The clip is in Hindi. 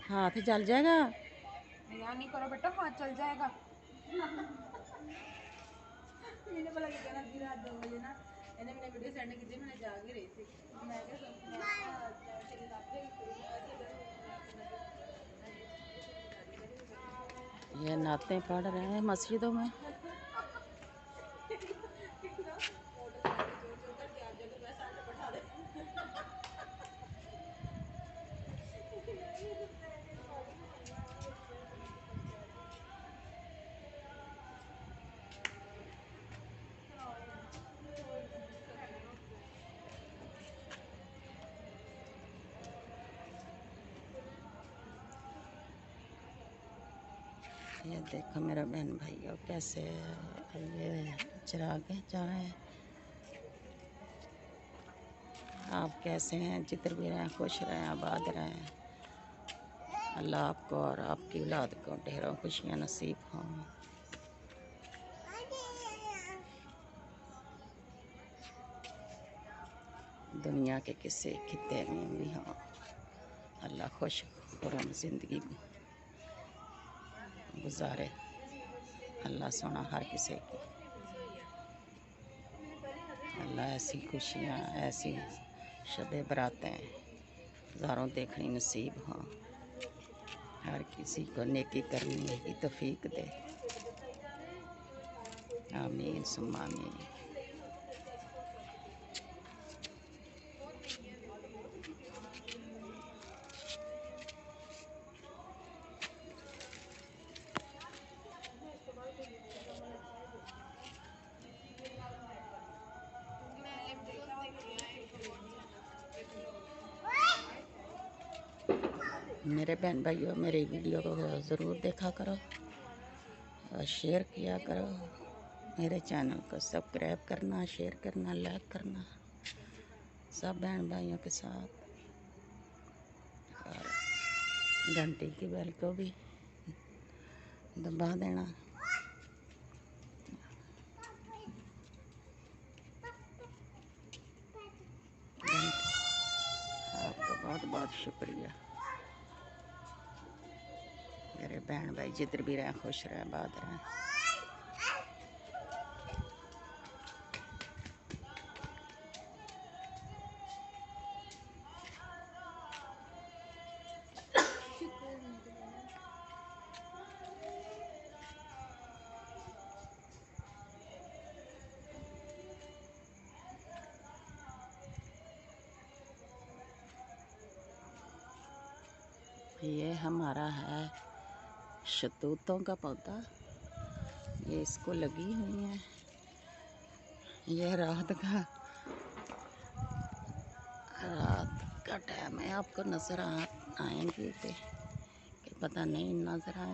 हाथ जल जाएगा। यार नहीं करो बेटा, हाथ चल जाएगा। मैंने बोला कि कहना थी रात 2 बजे ना, मैंने वीडियो सेंड की थी, मैंने जाग ही रही थी। मैं क्या तेरी रात में ऐसे ये नाते पढ़ रहे हैं मस्जिदों में। मोटर चला के जोर जोर करके आप जगह वैसा आके बैठा दे। ये देखो मेरा बहन भाइयों कैसे ये चरा के जा रहे हैं। आप कैसे हैं? जिधर भी रहें खुश रहें, आबाद रहें। अल्लाह आपको और आपकी औलाद को ढेरों खुशियाँ नसीब हों। दुनिया के किसी खित्ते में भी हों, अल्लाह खुश खुरम ज़िंदगी गुजारे। अल्लाह सोना हर किसी की, अल्लाह ऐसी खुशियाँ, ऐसी शबे बरातें हज़ारों देखनी नसीब हों। हर किसी को नेकी करने की तौफीक दे। आमीन सुम्मा आमीन। मेरे बहन भाइयों, मेरी वीडियो को ज़रूर देखा करो और शेयर किया करो। मेरे चैनल को सब्सक्राइब करना, शेयर करना, लाइक करना सब बहन भाइयों के साथ, और घंटी की बेल को भी दबा देना। आपका बहुत बहुत शुक्रिया। मेरे बहन भाई जिधर भी रहें खुश रहें, आबाद रहें। ये हमारा है शतूतों का पौधा, ये इसको लगी हुई है। ये रात का टाइम है, आपको नज़र आएंगे कि पता नहीं नज़र आए।